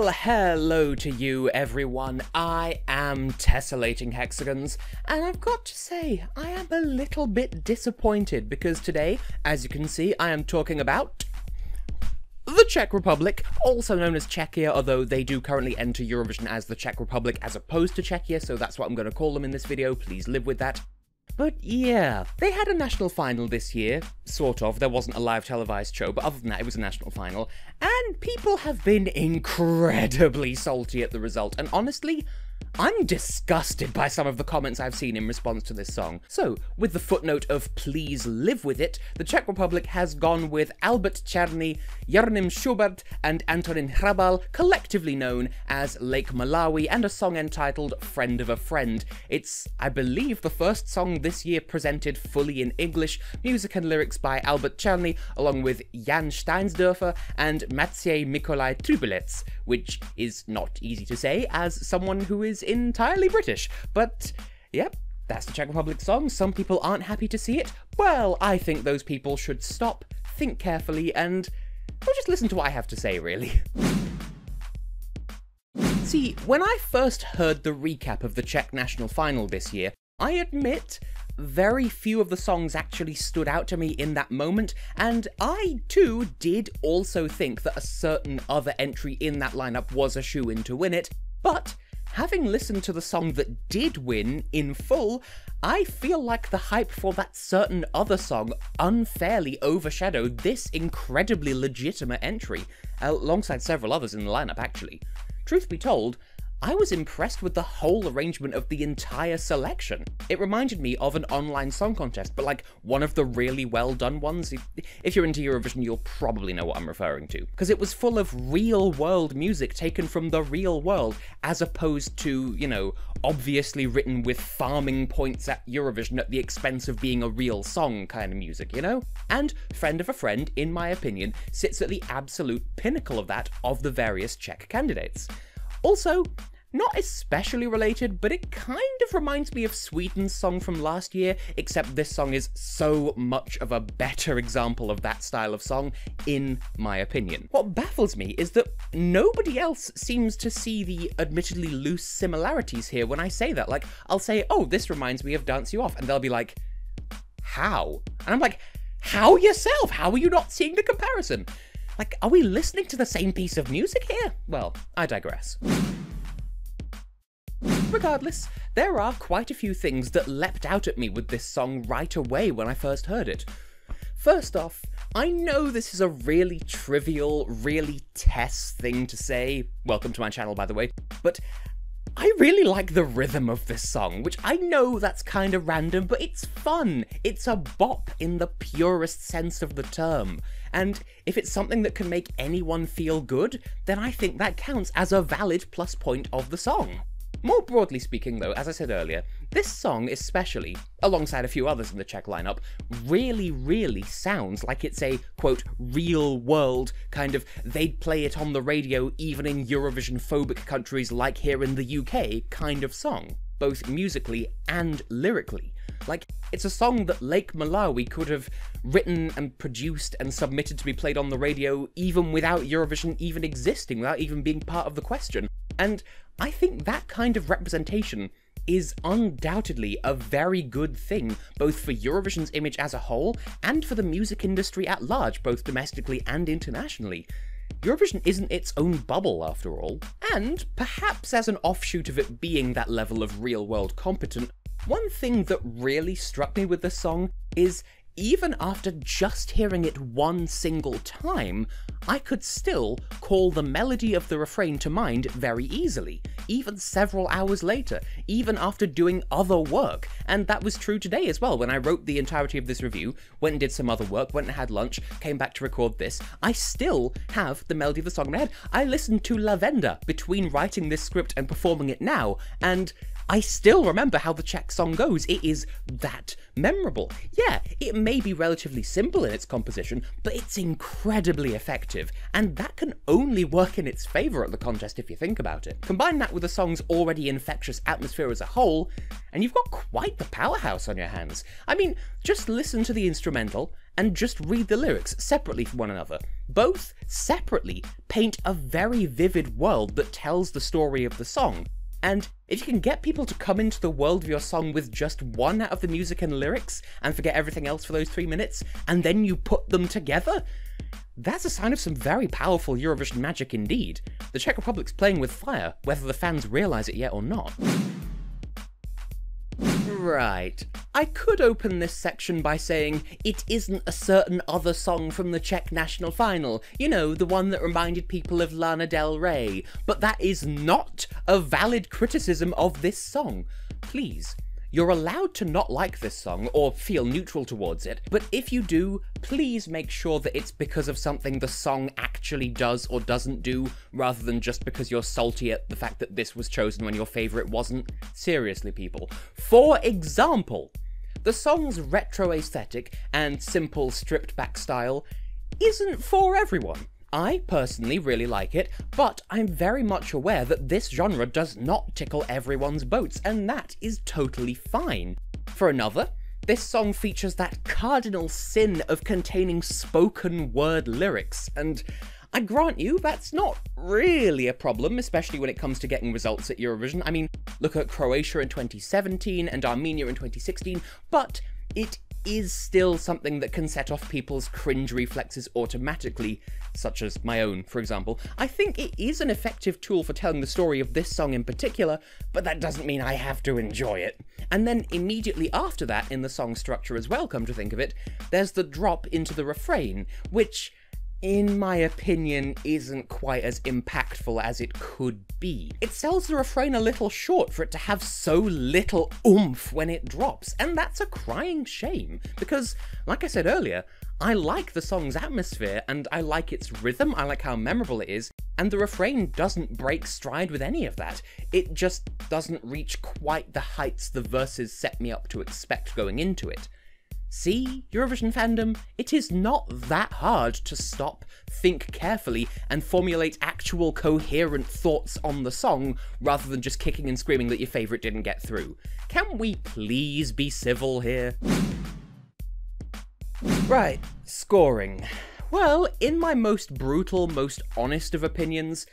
Well, hello to you everyone, I am Tessellating Hexagons, and I've got to say, I am a little bit disappointed because today, as you can see, I am talking about the Czech Republic, also known as Czechia, although they do currently enter Eurovision as the Czech Republic as opposed to Czechia, so that's what I'm going to call them in this video, please live with that. But yeah, they had a national final this year, sort of. There wasn't a live televised show, but other than that, it was a national final. And people have been incredibly salty at the result, and honestly, I'm disgusted by some of the comments I've seen in response to this song. So, with the footnote of please live with it, the Czech Republic has gone with Albert Černý, Jaromír Schubert, and Antonín Hrabal, collectively known as Lake Malawi, and a song entitled Friend of a Friend. It's, I believe, the first song this year presented fully in English, music and lyrics by Albert Černý, along with Jan Steinsdorfer and Maciej Mikołaj Trubelec, which is not easy to say as someone who is entirely British, but yep, that's the Czech Republic song. Some people aren't happy to see it. Well, I think those people should stop, think carefully, and well, just listen to what I have to say, really. See, when I first heard the recap of the Czech national final this year, I admit very few of the songs actually stood out to me in that moment, and I too did also think that a certain other entry in that lineup was a shoo-in to win it, but having listened to the song that did win in full, I feel like the hype for that certain other song unfairly overshadowed this incredibly legitimate entry, alongside several others in the lineup actually. Truth be told, I was impressed with the whole arrangement of the entire selection. It reminded me of an online song contest, but like one of the really well done ones. If you're into Eurovision, you'll probably know what I'm referring to. Because it was full of real world music taken from the real world, as opposed to, you know, obviously written with farming points at Eurovision at the expense of being a real song kind of music, you know? And Friend of a Friend, in my opinion, sits at the absolute pinnacle of that of the various Czech candidates. Also, not especially related, but it kind of reminds me of Sweden's song from last year, except this song is so much of a better example of that style of song, in my opinion. What baffles me is that nobody else seems to see the admittedly loose similarities here when I say that. Like, I'll say, oh, this reminds me of Dance You Off, and they'll be like, how? And I'm like, how yourself? How are you not seeing the comparison? Like, are we listening to the same piece of music here? Well, I digress. Regardless, there are quite a few things that leapt out at me with this song right away when I first heard it. First off, I know this is a really trivial, really Tess thing to say, welcome to my channel by the way, but I really like the rhythm of this song, which I know that's kind of random, but it's fun. It's a bop in the purest sense of the term. And if it's something that can make anyone feel good, then I think that counts as a valid plus point of the song. More broadly speaking though, as I said earlier, this song especially, alongside a few others in the Czech lineup, really sounds like it's a, quote, real world kind of they'd play it on the radio even in Eurovision-phobic countries like here in the UK kind of song, both musically and lyrically. Like, it's a song that Lake Malawi could have written and produced and submitted to be played on the radio even without Eurovision even existing, without even being part of the question. And I think that kind of representation is undoubtedly a very good thing, both for Eurovision's image as a whole, and for the music industry at large, both domestically and internationally. Eurovision isn't its own bubble, after all. And, perhaps as an offshoot of it being that level of real-world competent, one thing that really struck me with this song is, even after just hearing it one single time, I could still call the melody of the refrain to mind very easily, even several hours later, even after doing other work. And that was true today as well. When I wrote the entirety of this review, went and did some other work, went and had lunch, came back to record this, I still have the melody of the song in my head. I listened to Lavender between writing this script and performing it now, and I still remember how the Czech song goes. It is that memorable. Yeah, it may be relatively simple in its composition, but it's incredibly effective, and that can only work in its favour at the contest if you think about it. Combine that with the song's already infectious atmosphere as a whole, and you've got quite the powerhouse on your hands. I mean, just listen to the instrumental, and just read the lyrics separately from one another. Both, separately, paint a very vivid world that tells the story of the song. And if you can get people to come into the world of your song with just one out of the music and lyrics, and forget everything else for those 3 minutes, and then you put them together, that's a sign of some very powerful Eurovision magic indeed. The Czech Republic's playing with fire, whether the fans realise it yet or not. Right. I could open this section by saying it isn't a certain other song from the Czech national final, you know, the one that reminded people of Lana Del Rey, but that is not a valid criticism of this song. Please. You're allowed to not like this song, or feel neutral towards it, but if you do, please make sure that it's because of something the song actually does or doesn't do, rather than just because you're salty at the fact that this was chosen when your favourite wasn't. Seriously, people. For example, the song's retro aesthetic and simple stripped-back style isn't for everyone. I personally really like it, but I'm very much aware that this genre does not tickle everyone's boats, and that is totally fine. For another, this song features that cardinal sin of containing spoken word lyrics, and I grant you, that's not really a problem, especially when it comes to getting results at Eurovision. I mean, look at Croatia in 2017 and Armenia in 2016, but it is still something that can set off people's cringe reflexes automatically, such as my own, for example. I think it is an effective tool for telling the story of this song in particular, but that doesn't mean I have to enjoy it. And then immediately after that, in the song structure as well, come to think of it, there's the drop into the refrain, which, in my opinion, isn't quite as impactful as it could be. It sells the refrain a little short for it to have so little oomph when it drops, and that's a crying shame, because, like I said earlier, I like the song's atmosphere, and I like its rhythm, I like how memorable it is, and the refrain doesn't break stride with any of that. It just doesn't reach quite the heights the verses set me up to expect going into it. See, Eurovision fandom, it is not that hard to stop, think carefully, and formulate actual coherent thoughts on the song, rather than just kicking and screaming that your favourite didn't get through. Can we please be civil here? Right, scoring. Well, in my most brutal, most honest of opinions,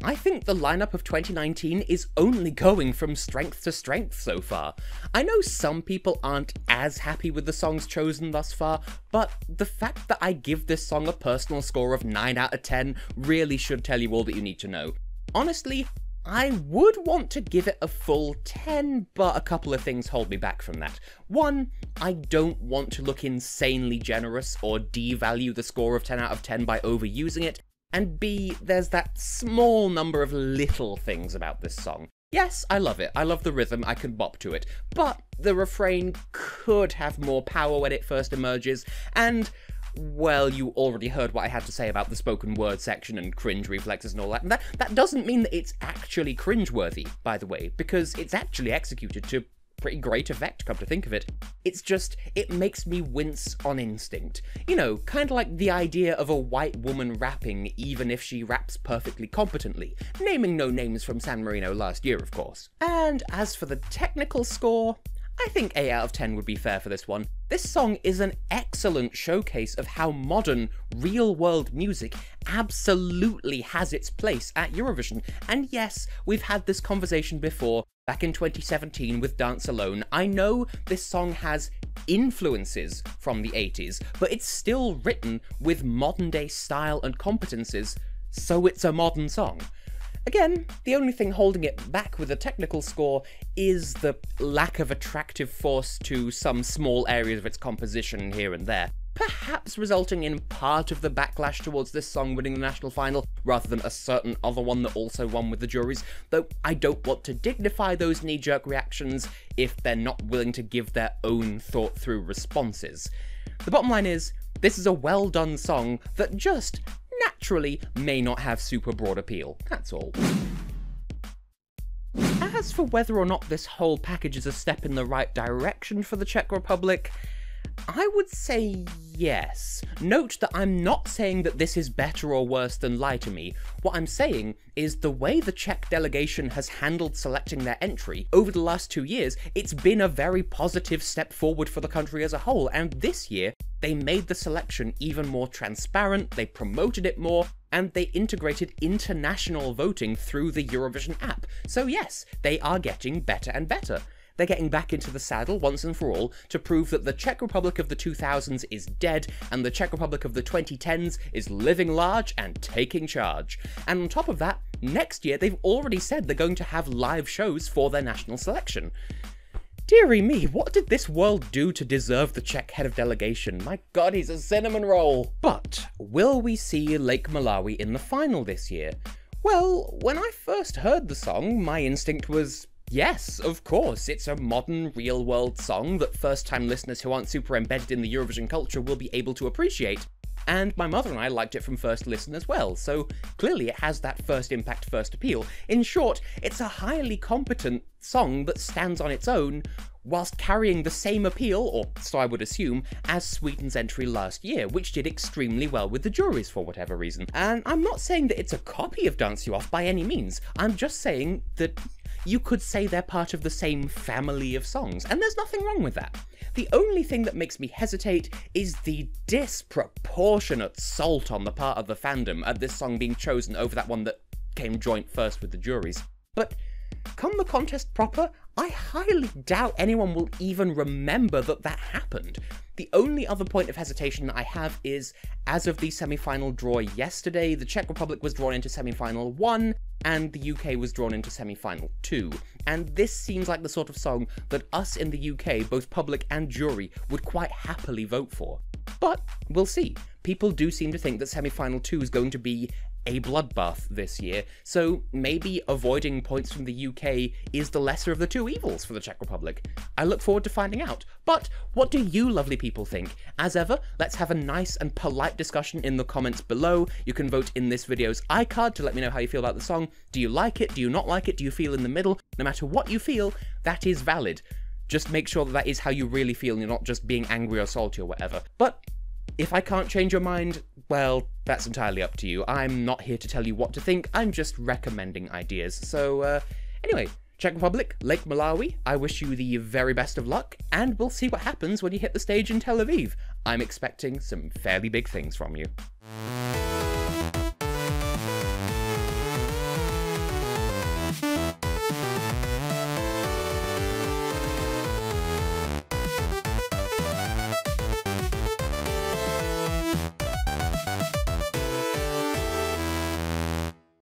I think the lineup of 2019 is only going from strength to strength so far. I know some people aren't as happy with the songs chosen thus far, but the fact that I give this song a personal score of 9 out of 10 really should tell you all that you need to know. Honestly, I would want to give it a full 10, but a couple of things hold me back from that. One, I don't want to look insanely generous or devalue the score of 10 out of 10 by overusing it. And B, there's that small number of little things about this song. Yes, I love it, I love the rhythm, I can bop to it, but the refrain could have more power when it first emerges, and, well, you already heard what I had to say about the spoken word section and cringe reflexes and all that, and that doesn't mean that it's actually cringeworthy, by the way, because it's actually executed to pretty great effect, come to think of it. It's just, it makes me wince on instinct. You know, kind of like the idea of a white woman rapping even if she raps perfectly competently. Naming no names from San Marino last year, of course. And as for the technical score, I think 8 out of 10 would be fair for this one. This song is an excellent showcase of how modern, real-world music absolutely has its place at Eurovision. And yes, we've had this conversation before, back in 2017 with Dance Alone. I know this song has influences from the 80s, but it's still written with modern-day style and competences, so it's a modern song. Again, the only thing holding it back with a technical score is the lack of attractive force to some small areas of its composition here and there, perhaps resulting in part of the backlash towards this song winning the national final, rather than a certain other one that also won with the juries, though I don't want to dignify those knee-jerk reactions if they're not willing to give their own thought-through responses. The bottom line is, this is a well-done song that just naturally may not have super broad appeal, that's all. As for whether or not this whole package is a step in the right direction for the Czech Republic, I would say yes. Note that I'm not saying that this is better or worse than Lie to Me. What I'm saying is the way the Czech delegation has handled selecting their entry over the last 2 years, it's been a very positive step forward for the country as a whole, and this year, They made the selection even more transparent, they promoted it more, and they integrated international voting through the Eurovision app. So yes, they are getting better and better. They're getting back into the saddle once and for all to prove that the Czech Republic of the 2000s is dead and the Czech Republic of the 2010s is living large and taking charge. And on top of that, next year they've already said they're going to have live shows for their national selection. Dearie me, what did this world do to deserve the Czech head of delegation? My god, he's a cinnamon roll! But will we see Lake Malawi in the final this year? Well, when I first heard the song, my instinct was, yes, of course, it's a modern, real-world song that first-time listeners who aren't super embedded in the Eurovision culture will be able to appreciate. And my mother and I liked it from first listen as well, so clearly it has that first impact, first appeal. In short, it's a highly competent song that stands on its own, whilst carrying the same appeal, or so I would assume, as Sweden's entry last year, which did extremely well with the juries for whatever reason. And I'm not saying that it's a copy of Dance You Off by any means, I'm just saying that you could say they're part of the same family of songs, and there's nothing wrong with that. The only thing that makes me hesitate is the disproportionate salt on the part of the fandom at this song being chosen over that one that came joint first with the juries. But come the contest proper, I highly doubt anyone will even remember that that happened. The only other point of hesitation I have is, as of the semi-final draw yesterday, the Czech Republic was drawn into semi-final 1, and the UK was drawn into semi-final 2. And this seems like the sort of song that us in the UK, both public and jury, would quite happily vote for. But we'll see. People do seem to think that semi-final 2 is going to be a bloodbath this year, so maybe avoiding points from the UK is the lesser of the two evils for the Czech Republic. I look forward to finding out. But what do you lovely people think? As ever, let's have a nice and polite discussion in the comments below. You can vote in this video's iCard to let me know how you feel about the song. Do you like it? Do you not like it? Do you feel in the middle? No matter what you feel, that is valid. Just make sure that that is how you really feel and you're not just being angry or salty or whatever. But if I can't change your mind, well, that's entirely up to you. I'm not here to tell you what to think, I'm just recommending ideas. So, anyway, Czech Republic, Lake Malawi, I wish you the very best of luck, and we'll see what happens when you hit the stage in Tel Aviv. I'm expecting some fairly big things from you.